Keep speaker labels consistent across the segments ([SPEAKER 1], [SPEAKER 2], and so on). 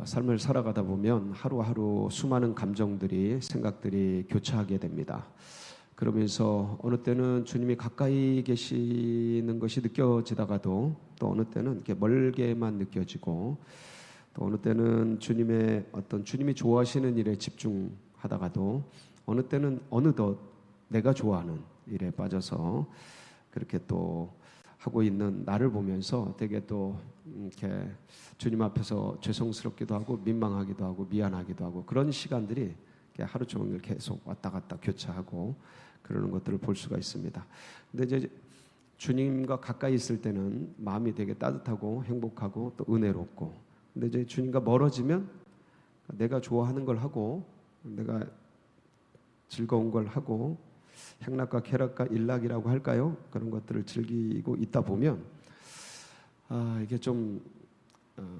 [SPEAKER 1] 삶을 살아가다 보면 하루하루 수많은 감정들이, 생각들이 교차하게 됩니다. 그러면서 어느 때는 주님이 가까이 계시는 것이 느껴지다가도 또 어느 때는 이렇게 멀게만 느껴지고, 또 어느 때는 주님이 좋아하시는 일에 집중하다가도 어느 때는 어느덧 내가 좋아하는 일에 빠져서 그렇게 또 하고 있는 나를 보면서 되게 또 이렇게 주님 앞에서 죄송스럽기도 하고 민망하기도 하고 미안하기도 하고, 그런 시간들이 하루 종일 계속 왔다 갔다 교차하고 그러는 것들을 볼 수가 있습니다. 근데 이제 주님과 가까이 있을 때는 마음이 되게 따뜻하고 행복하고 또 은혜롭고, 근데 이제 주님과 멀어지면 내가 좋아하는 걸 하고 내가 즐거운 걸 하고 향락과 쾌락과 일락이라고 할까요? 그런 것들을 즐기고 있다 보면 이게 좀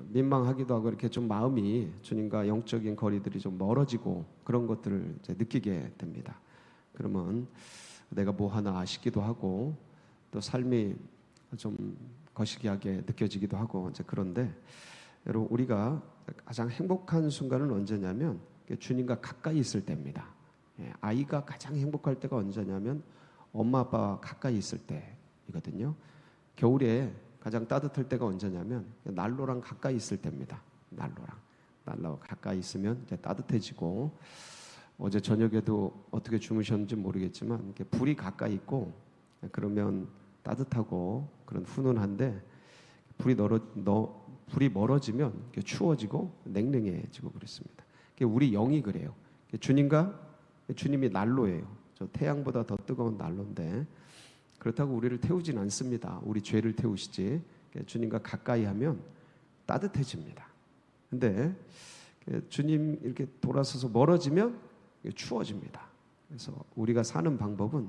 [SPEAKER 1] 민망하기도 하고, 이렇게 좀 마음이 주님과 영적인 거리들이 좀 멀어지고 그런 것들을 이제 느끼게 됩니다. 그러면 내가 뭐 하나 싶기도 하고 또 삶이 좀 거시기하게 느껴지기도 하고 이제 그런데, 여러분, 우리가 가장 행복한 순간은 언제냐면 주님과 가까이 있을 때입니다. 아이가 가장 행복할 때가 언제냐면 엄마 아빠와 가까이 있을 때이거든요. 겨울에 가장 따뜻할 때가 언제냐면 난로랑 가까이 있을 때입니다. 난로 가까이 있으면 이제 따뜻해지고, 어제 저녁에도 어떻게 주무셨는지 모르겠지만 이렇게 불이 가까이 있고 그러면 따뜻하고 그런 훈훈한데, 불이 멀어지면 추워지고 냉랭해지고 그렇습니다. 우리 영이 그래요. 주님이 난로예요. 저 태양보다 더 뜨거운 난로인데 그렇다고 우리를 태우진 않습니다. 우리 죄를 태우시지. 주님과 가까이 하면 따뜻해집니다. 근데 주님 이렇게 돌아서서 멀어지면 추워집니다. 그래서 우리가 사는 방법은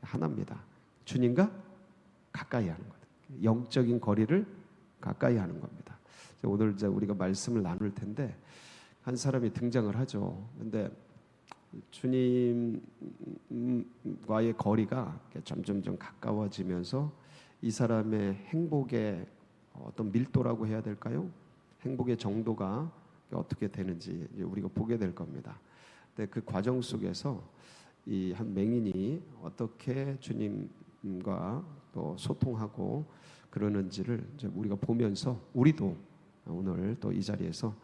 [SPEAKER 1] 하나입니다. 주님과 가까이 하는 거예요. 영적인 거리를 가까이 하는 겁니다. 오늘 이제 우리가 말씀을 나눌 텐데 한 사람이 등장을 하죠. 근데 주님과의 거리가 점점점 가까워지면서 이 사람의 행복의 어떤 밀도라고 해야 될까요? 행복의 정도가 어떻게 되는지 우리가 보게 될 겁니다. 근데 그 과정 속에서 이 한 맹인이 어떻게 주님과 또 소통하고 그러는지를 이제 우리가 보면서 우리도 오늘 또 이 자리에서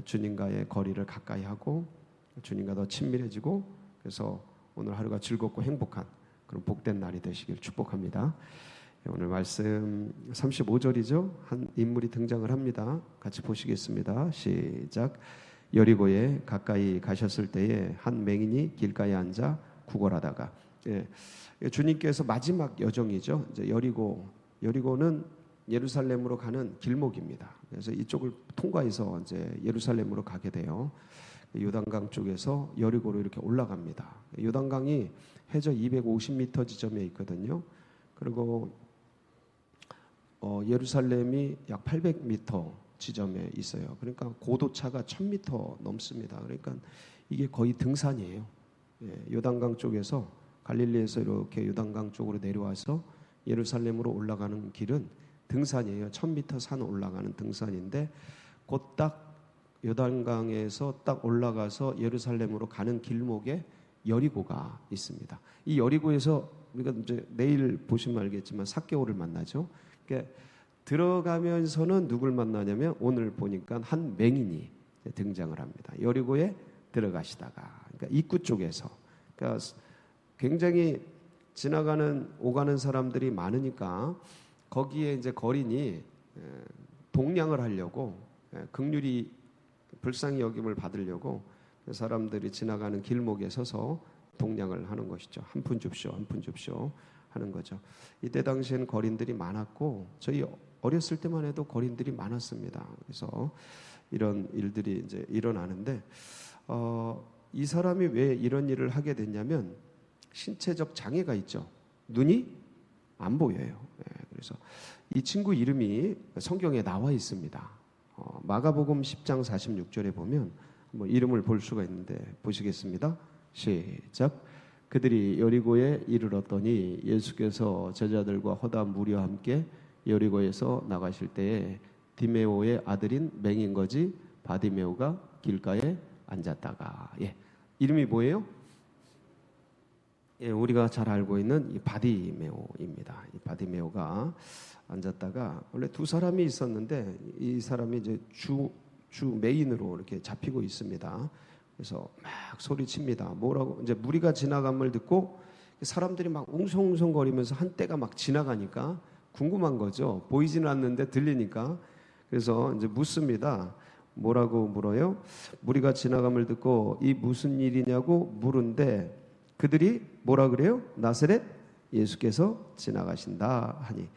[SPEAKER 1] 주님과의 거리를 가까이 하고 주님과 더 친밀해지고, 그래서 오늘 하루가 즐겁고 행복한 그런 복된 날이 되시길 축복합니다. 오늘 말씀 35절이죠. 한 인물이 등장을 합니다. 같이 보시겠습니다. 시작. 여리고에 가까이 가셨을 때에 한 맹인이 길가에 앉아 구걸하다가, 주님께서 마지막 여정이죠. 이제 여리고는 예루살렘으로 가는 길목입니다. 그래서 이쪽을 통과해서 이제 예루살렘으로 가게 돼요. 요단강 쪽에서 여리고로 이렇게 올라갑니다. 요단강이 해저 250m 지점에 있거든요. 그리고 예루살렘이 약 800m 지점에 있어요. 그러니까 고도차가 1000m 넘습니다. 그러니까 이게 거의 등산이에요. 요단강 쪽에서 갈릴리에서 이렇게 요단강 쪽으로 내려와서 예루살렘으로 올라가는 길은 등산이에요. 1000m 산 올라가는 등산인데, 곧 딱 요단강에서 딱 올라가서 예루살렘으로 가는 길목에 여리고가 있습니다. 이 여리고에서 우리가 이제 내일 보시면 알겠지만 삭개오를 만나죠. 그러니까 들어가면서는 누굴 만나냐면 오늘 보니까 한 맹인이 등장을 합니다. 여리고에 들어가시다가, 그러니까 입구 쪽에서, 그러니까 굉장히 오가는 사람들이 많으니까 거기에 이제 거린이 동냥을 하려고, 긍휼히 불쌍히 여김을 받으려고 사람들이 지나가는 길목에 서서 동냥을 하는 것이죠. 한 푼 줍쇼, 한 푼 줍쇼 하는 거죠. 이때 당시에는 거린들이 많았고, 저희 어렸을 때만 해도 거린들이 많았습니다. 그래서 이런 일들이 이제 일어나는데, 이 사람이 왜 이런 일을 하게 됐냐면 신체적 장애가 있죠. 눈이 안 보여요. 그래서 이 친구 이름이 성경에 나와 있습니다. 마가복음 10장 46절에 보면 이름을 볼 수가 있는데 보시겠습니다. 시작. 그들이 여리고에 이르렀더니 예수께서 제자들과 허다한 무리와 함께 여리고에서 나가실 때에 디메오의 아들인 맹인거지 바디메오가 길가에 앉았다가. 예. 이름이 뭐예요? 예, 우리가 잘 알고 있는 이 바디메오입니다. 이 바디메오가 앉았다가 원래 두 사람이 있었는데 이 사람이 이제 주 메인으로 이렇게 잡히고 있습니다. 그래서 막 소리칩니다. 뭐라고? 이제 무리가 지나감을 듣고 사람들이 막 웅성웅성거리면서 한때가 막 지나가니까 궁금한 거죠. 보이지는 않는데 들리니까. 그래서 이제 묻습니다. 뭐라고 물어요? 무리가 지나감을 듣고 이 무슨 일이냐고 물은데 그들이 뭐라 그래요? 나사렛 예수께서 지나가신다 하니.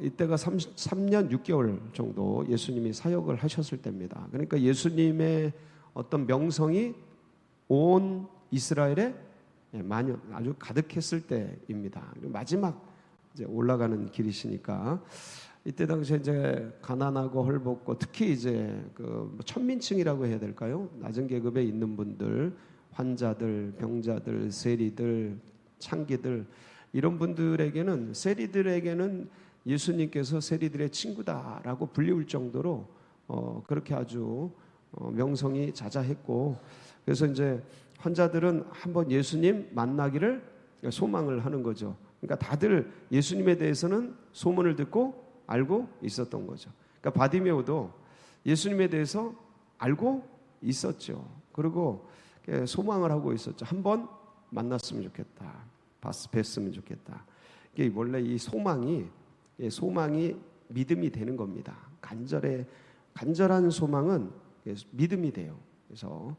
[SPEAKER 1] 이때가 3년 6개월 정도 예수님이 사역을 하셨을 때입니다. 그러니까 예수님의 어떤 명성이 온 이스라엘에 아주 가득했을 때입니다. 마지막 이제 올라가는 길이시니까 이때 당시에 이제 가난하고 헐벗고 특히 이제 그 천민층이라고 해야 될까요? 낮은 계급에 있는 분들, 환자들, 병자들, 세리들, 창기들 이런 분들에게는 세리들에게는 예수님께서 세리들의 친구다라고 불리울 정도로 그렇게 아주 명성이 자자했고 그래서 이제 환자들은 한번 예수님 만나기를 소망을 하는 거죠. 그러니까 다들 예수님에 대해서는 소문을 듣고 알고 있었던 거죠. 그러니까 바디메오도 예수님에 대해서 알고 있었죠. 그리고 소망을 하고 있었죠. 한번 만났으면 좋겠다. 뵀으면 좋겠다. 이게 원래 이 소망이 믿음이 되는 겁니다. 간절한 소망은 믿음이 돼요. 그래서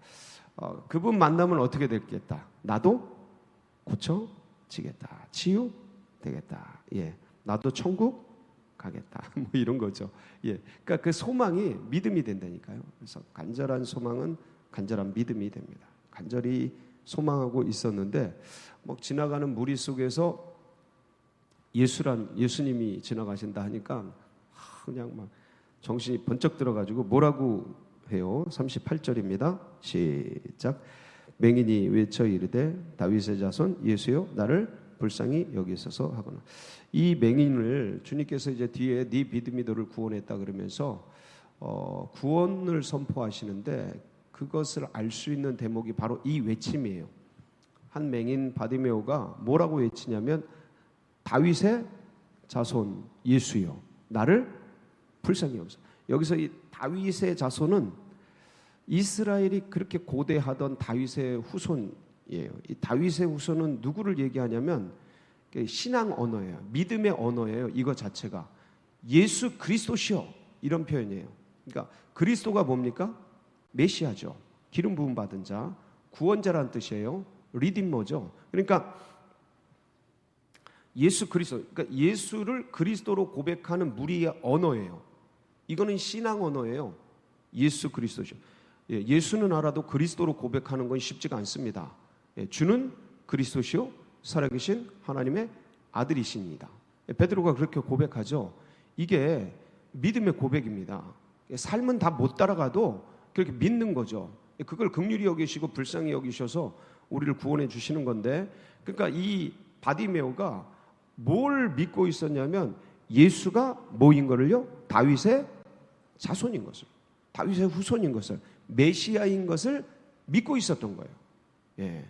[SPEAKER 1] 그분 만나면 어떻게 됐겠다. 나도 고쳐지겠다. 치유되겠다. 예, 나도 천국 가겠다. 뭐 이런 거죠. 예, 그러니까 그 소망이 믿음이 된다니까요. 그래서 간절한 소망은 간절한 믿음이 됩니다. 간절히 소망하고 있었는데 막 지나가는 무리 속에서 예수님이 지나가신다 하니까 그냥 막 정신이 번쩍 들어가지고 뭐라고 해요? 38절입니다. 시작. 맹인이 외쳐 이르되 다윗의 자손 예수여 나를 불쌍히 여기소서 하거나. 이 맹인을 주님께서 이제 뒤에 네 믿음이 너를 구원했다 그러면서 구원을 선포하시는데 그것을 알 수 있는 대목이 바로 이 외침이에요. 한 맹인 바디메오가 뭐라고 외치냐면 다윗의 자손 예수여 나를 불쌍히 여기소서. 여기서 이 다윗의 자손은 이스라엘이 그렇게 고대하던 다윗의 후손이에요. 이 다윗의 후손은 누구를 얘기하냐면 신앙 언어예요. 믿음의 언어예요. 이거 자체가 예수 그리스도시여 이런 표현이에요. 그러니까 그리스도가 뭡니까? 메시아죠. 기름 부음 받은 자, 구원자라는 뜻이에요. 리디머죠. 그러니까 예수 그리스도, 그러니까 예수를 그리스도로 고백하는 무리의 언어예요. 이거는 신앙 언어예요. 예수 그리스도죠. 예수는 알아도 그리스도로 고백하는 건 쉽지가 않습니다. 주는 그리스도시요 살아계신 하나님의 아들이십니다. 베드로가 그렇게 고백하죠. 이게 믿음의 고백입니다. 삶은 다 못 따라가도 그렇게 믿는 거죠. 그걸 긍휼히 여기시고 불쌍히 여기셔서 우리를 구원해 주시는 건데, 그러니까 이 바디메오가 뭘 믿고 있었냐면 예수가 뭐인 거를요? 다윗의 자손인 것을, 다윗의 후손인 것을, 메시아인 것을 믿고 있었던 거예요. 예.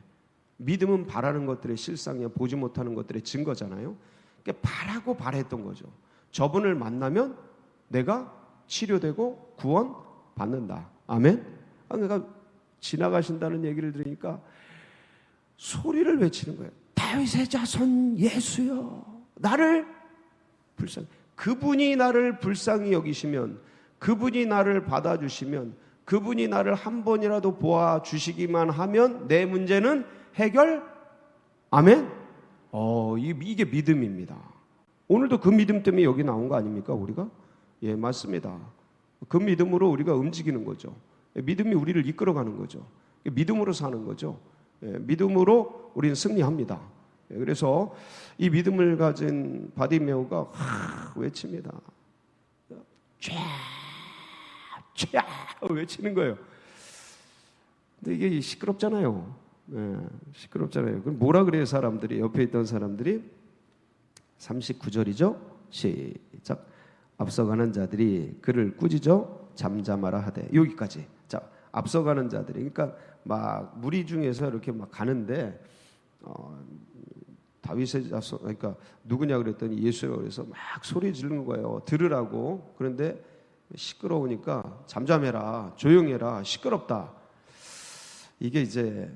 [SPEAKER 1] 믿음은 바라는 것들의 실상이야, 보지 못하는 것들의 증거잖아요. 그러니까 바라고 바랬던 거죠. 저분을 만나면 내가 치료되고 구원 받는다. 아멘. 그러니까 지나가신다는 얘기를 들으니까 소리를 외치는 거예요. 다윗의 자손 예수여 나를 불쌍히. 그분이 나를 불쌍히 여기시면, 그분이 나를 받아주시면, 그분이 나를 한 번이라도 보아주시기만 하면 내 문제는 해결. 아멘. 이게 믿음입니다. 오늘도 그 믿음 때문에 여기 나온 거 아닙니까 우리가? 예, 맞습니다. 그 믿음으로 우리가 움직이는 거죠. 믿음이 우리를 이끌어가는 거죠. 믿음으로 사는 거죠. 예, 믿음으로 우리는 승리합니다. 예, 그래서 이 믿음을 가진 바디메오가 외칩니다. 쫙 외치는 거예요. 근데 이게 시끄럽잖아요. 예, 시끄럽잖아요. 그럼 뭐라 그래요 사람들이? 옆에 있던 사람들이? 39절이죠. 시작. 앞서가는 자들이 그를 꾸짖어 잠잠하라 하되. 여기까지. 자, 앞서가는 자들이, 그러니까 막 무리 중에서 이렇게 막 가는데 다윗의 자손, 그러니까 누구냐 그랬더니 예수라고 그래서 막 소리 지르는 거예요. 들으라고. 그런데 시끄러우니까 잠잠해라, 조용해라, 시끄럽다. 이게 이제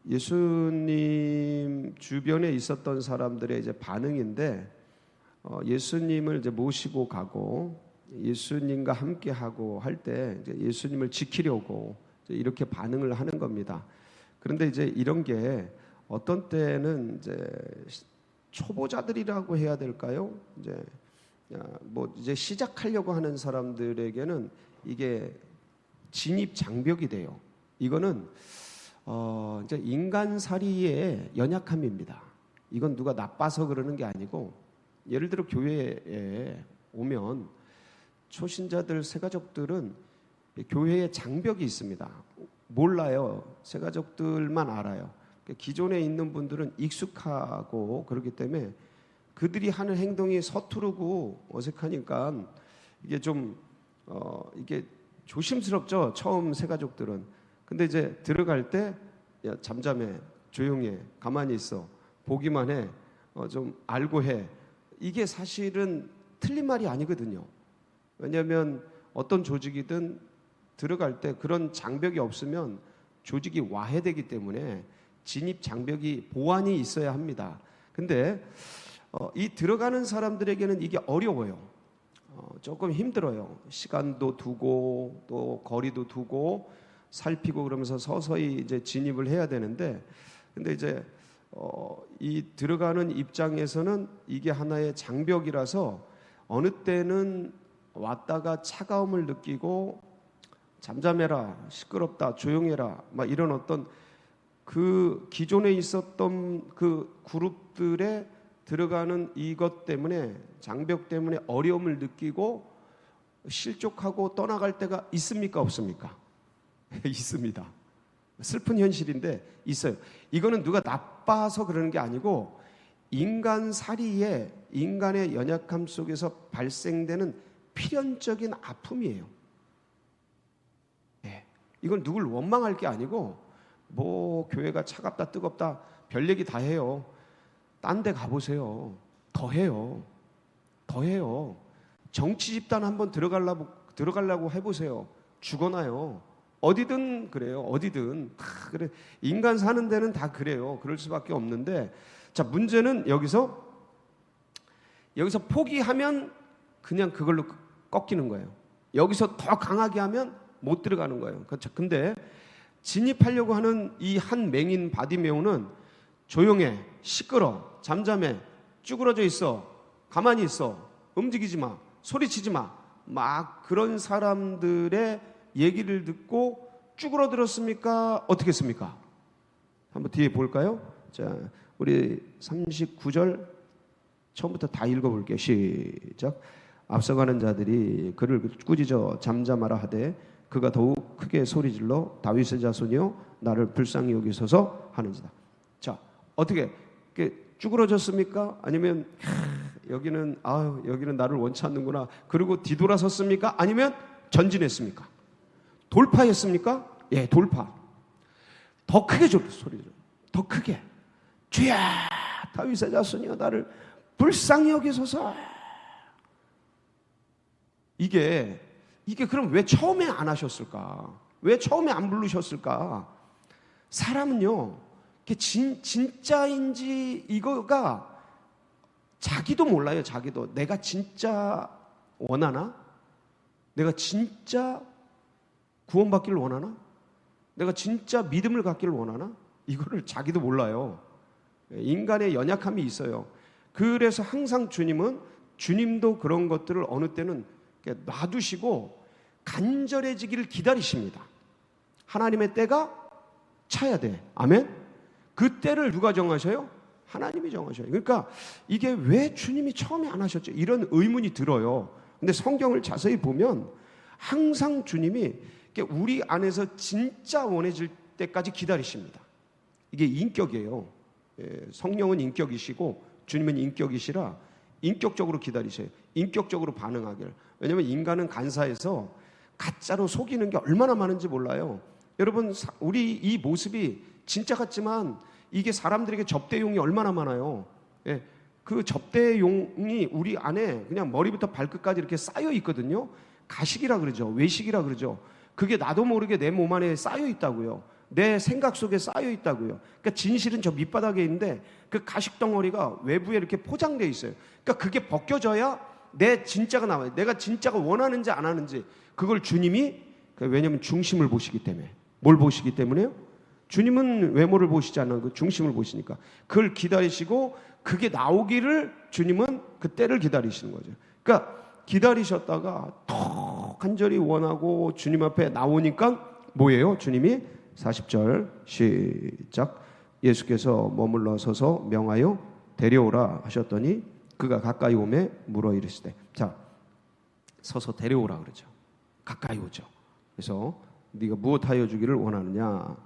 [SPEAKER 1] 예수님 주변에 있었던 사람들의 이제 반응인데, 예수님을 이제 모시고 가고 예수님과 함께 하고 할 때 이제 예수님을 지키려고 이렇게 반응을 하는 겁니다. 그런데 이제 이런 게 어떤 때는 이제 초보자들이라고 해야 될까요? 이제 시작하려고 하는 사람들에게는 이게 진입 장벽이 돼요. 이거는 이제 인간살이의 연약함입니다. 이건 누가 나빠서 그러는 게 아니고, 예를 들어 교회에 오면 초신자들, 새가족들은 교회에 장벽이 있습니다. 몰라요. 새가족들만 알아요. 기존에 있는 분들은 익숙하고 그렇기 때문에 그들이 하는 행동이 서투르고 어색하니까 이게 좀 이게 조심스럽죠. 처음 새가족들은. 근데 이제 들어갈 때 야, 잠잠해, 조용해, 가만히 있어, 보기만 해, 좀 알고 해. 이게 사실은 틀린 말이 아니거든요. 왜냐하면 어떤 조직이든 들어갈 때 그런 장벽이 없으면 조직이 와해되기 때문에 진입 장벽이, 보완이 있어야 합니다. 근데 이 들어가는 사람들에게는 이게 어려워요. 조금 힘들어요. 시간도 두고 또 거리도 두고 살피고 그러면서 서서히 이제 진입을 해야 되는데, 근데 이제 이 들어가는 입장에서는 이게 하나의 장벽이라서 어느 때는 왔다가 차가움을 느끼고 잠잠해라, 시끄럽다, 조용해라, 막 이런 어떤 그 기존에 있었던 그 그룹들의 들어가는 이것 때문에, 장벽 때문에 어려움을 느끼고 실족하고 떠나갈 때가 있습니까, 없습니까? 있습니다. 슬픈 현실인데 있어요. 이거는 누가 나빠서 그러는 게 아니고 인간살이에, 인간의 연약함 속에서 발생되는 필연적인 아픔이에요. 이건 누굴 원망할 게 아니고, 뭐 교회가 차갑다 뜨겁다 별 얘기 다 해요. 딴 데 가보세요. 더 해요. 정치 집단 한번 들어가려고 해보세요. 죽어나요. 어디든 그래요. 어디든 다 그래. 인간 사는 데는 다 그래요. 그럴 수밖에 없는데, 자, 문제는 여기서 포기하면 그냥 그걸로 꺾이는 거예요. 여기서 더 강하게 하면 못 들어가는 거예요. 그렇죠. 근데 진입하려고 하는 이 한 맹인 바디메오는 조용해, 시끄러, 잠잠해, 쭈그러져 있어, 가만히 있어, 움직이지 마, 소리치지 마, 막 그런 사람들의 얘기를 듣고 쭈그러들었습니까? 어떻게 했습니까? 한번 뒤에 볼까요? 자, 우리 39절 처음부터 다 읽어볼게요. 시작. 앞서가는 자들이 그를 꾸짖어 잠잠하라 하되 그가 더욱 크게 소리질러 다윗의 자손이여 나를 불쌍히 여기소서 하는지다. 자, 어떻게 쭈그러졌습니까? 아니면 여기는 나를 원치 않는구나, 그리고 뒤돌아섰습니까? 아니면 전진했습니까? 돌파했습니까? 예, 돌파. 더 크게 소리를, 더 크게, 주야 다윗의 자손이여 나를 불쌍히 여기소서. 이게 그럼 왜 처음에 안 하셨을까? 왜 처음에 안 부르셨을까? 사람은요, 진짜인지 이거가 자기도 몰라요. 자기도 내가 진짜 원하나? 내가 진짜 구원받기를 원하나? 내가 진짜 믿음을 갖기를 원하나? 이거를 자기도 몰라요. 인간의 연약함이 있어요. 그래서 항상 주님도 그런 것들을 어느 때는 놔두시고 간절해지기를 기다리십니다. 하나님의 때가 차야 돼. 아멘? 그 때를 누가 정하셔요? 하나님이 정하셔요. 그러니까 이게 왜 주님이 처음에 안 하셨죠? 이런 의문이 들어요. 근데 성경을 자세히 보면 항상 주님이 우리 안에서 진짜 원해질 때까지 기다리십니다. 이게 인격이에요. 성령은 인격이시고 주님은 인격이시라 인격적으로 기다리셔요. 인격적으로 반응하길. 왜냐하면 인간은 간사해서 가짜로 속이는 게 얼마나 많은지 몰라요. 여러분, 우리 이 모습이 진짜 같지만 이게 사람들에게 접대용이 얼마나 많아요. 예, 그 접대용이 우리 안에 그냥 머리부터 발끝까지 이렇게 쌓여 있거든요. 가식이라 그러죠. 외식이라 그러죠. 그게 나도 모르게 내 몸 안에 쌓여 있다고요. 내 생각 속에 쌓여 있다고요. 그러니까 진실은 저 밑바닥에 있는데 그 가식 덩어리가 외부에 이렇게 포장되어 있어요. 그러니까 그게 벗겨져야 내 진짜가 나와요. 내가 진짜가 원하는지 안 하는지 그걸 주님이, 왜냐하면 중심을 보시기 때문에. 뭘 보시기 때문에요? 주님은 외모를 보시지 않는 그 중심을 보시니까 그걸 기다리시고 그게 나오기를 주님은 그 때를 기다리시는 거죠. 그러니까 기다리셨다가 턱 간절히 원하고 주님 앞에 나오니까 뭐예요? 주님이 40절 시작. 예수께서 머물러 서서 명하여 데려오라 하셨더니 그가 가까이 오매 물어 이르시되. 자, 서서 데려오라 그러죠. 가까이 오죠. 그래서 네가 무엇하여 주기를 원하느냐?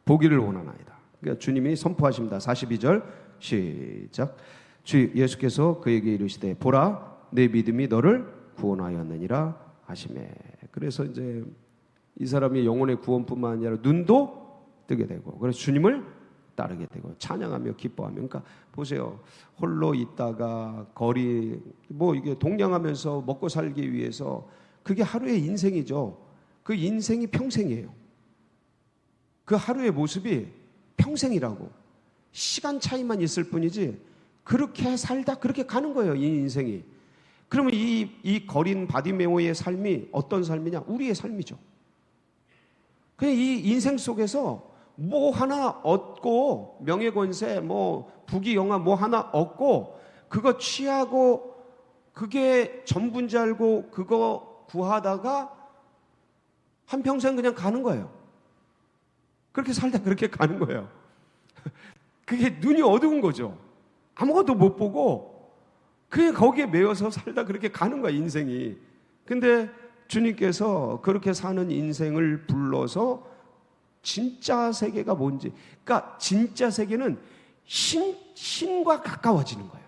[SPEAKER 1] 보기를 원하나이다. 그러니까 주님이 선포하십니다. 42절 시작. 주 예수께서 그에게 이르시되 보라 내 믿음이 너를 구원하였느니라 하시매. 그래서 이제 이 사람이 영혼의 구원뿐만 아니라 눈도 뜨게 되고 그래서 주님을 따르게 되고 찬양하며 기뻐하며. 그러니까 보세요. 홀로 있다가 거리 뭐 이게 동냥하면서 먹고 살기 위해서 그게 하루의 인생이죠. 그 인생이 평생이에요. 그 하루의 모습이 평생이라고. 시간 차이만 있을 뿐이지 그렇게 살다 그렇게 가는 거예요. 이 인생이. 그러면 이 거린 바디메오의 삶이 어떤 삶이냐? 우리의 삶이죠. 그냥 이 인생 속에서 뭐 하나 얻고 명예권세 뭐 부귀영화 뭐 하나 얻고 그거 취하고 그게 전부인 줄 알고 그거 구하다가 한평생 그냥 가는 거예요. 그렇게 살다 그렇게 가는 거예요. 그게 눈이 어두운 거죠. 아무것도 못 보고 그냥 거기에 매여서 살다 그렇게 가는 거야, 인생이. 근데 주님께서 그렇게 사는 인생을 불러서 진짜 세계가 뭔지, 그러니까 진짜 세계는 신과 가까워지는 거예요.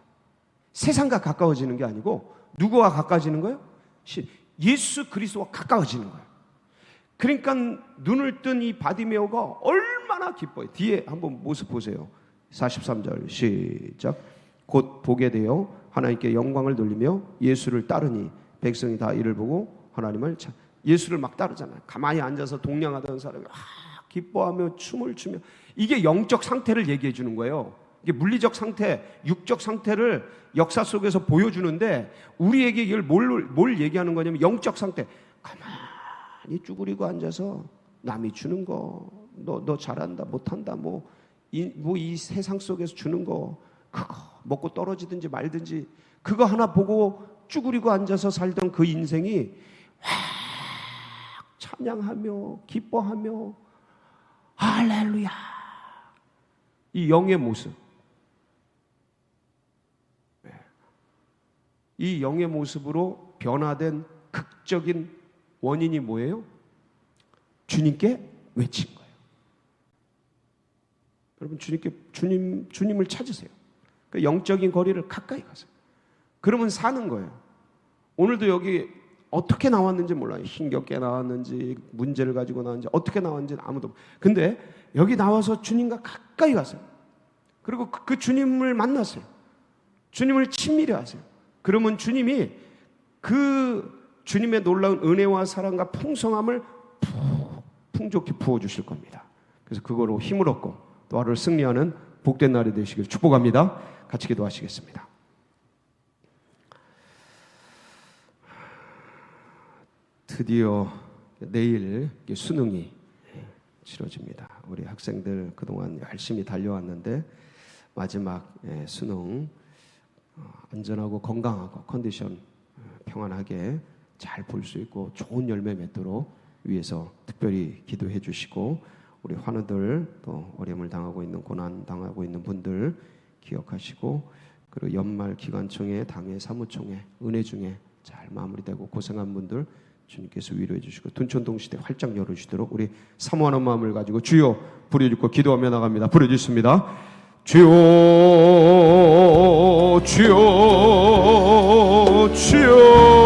[SPEAKER 1] 세상과 가까워지는 게 아니고 누구와 가까워지는 거예요? 예수 그리스도와 가까워지는 거예요. 그러니까 눈을 뜬 이 바디메오가 얼마나 기뻐요. 뒤에 한번 모습 보세요. 43절 시작. 곧 보게 되어 하나님께 영광을 돌리며 예수를 따르니 백성이 다 이를 보고 하나님을 예수를 막 따르잖아요. 가만히 앉아서 동냥하던 사람이 기뻐하며 춤을 추며. 이게 영적 상태를 얘기해 주는 거예요. 이게 물리적 상태, 육적 상태를 역사 속에서 보여주는데 우리에게 이걸 뭘 얘기하는 거냐면 영적 상태. 가만히 쭈그리고 앉아서 남이 주는 거, 너 잘한다, 못한다, 이 세상 속에서 주는 거, 그거 먹고 떨어지든지 말든지 그거 하나 보고 쭈그리고 앉아서 살던 그 인생이 찬양하며 기뻐하며 할렐루야, 이 영의 모습, 이 영의 모습으로 변화된 극적인 원인이 뭐예요? 주님께 외친 거예요. 여러분, 주님을 찾으세요. 그 영적인 거리를 가까이 가세요. 그러면 사는 거예요. 오늘도 여기 어떻게 나왔는지 몰라요. 힘겹게 나왔는지 문제를 가지고 나왔는지 어떻게 나왔는지 아무도. 근데 여기 나와서 주님과 가까이 가세요. 그리고 그 주님을 만나세요. 주님을 친밀히 하세요. 그러면 주님이 그 주님의 놀라운 은혜와 사랑과 풍성함을 풍족히 부어주실 겁니다. 그래서 그거로 힘을 얻고 또 하루를 승리하는 복된 날이 되시길 축복합니다. 같이 기도하시겠습니다. 드디어 내일 수능이 치러집니다. 우리 학생들 그동안 열심히 달려왔는데 마지막 수능 안전하고 건강하고 컨디션 평안하게 잘 볼 수 있고 좋은 열매 맺도록 위해서 특별히 기도해 주시고, 우리 환우들 또 어려움을 당하고 있는 고난 당하고 있는 분들 기억하시고, 그리고 연말 기관총회 당회 사무총회 은혜 중에 잘 마무리되고 고생한 분들 주님께서 위로해 주시고 둔촌동시대 활짝 열어주시도록 우리 사모하는 마음을 가지고 주여 부르짖고 기도하며 나갑니다. 부르짖습니다. 주여 주여 주여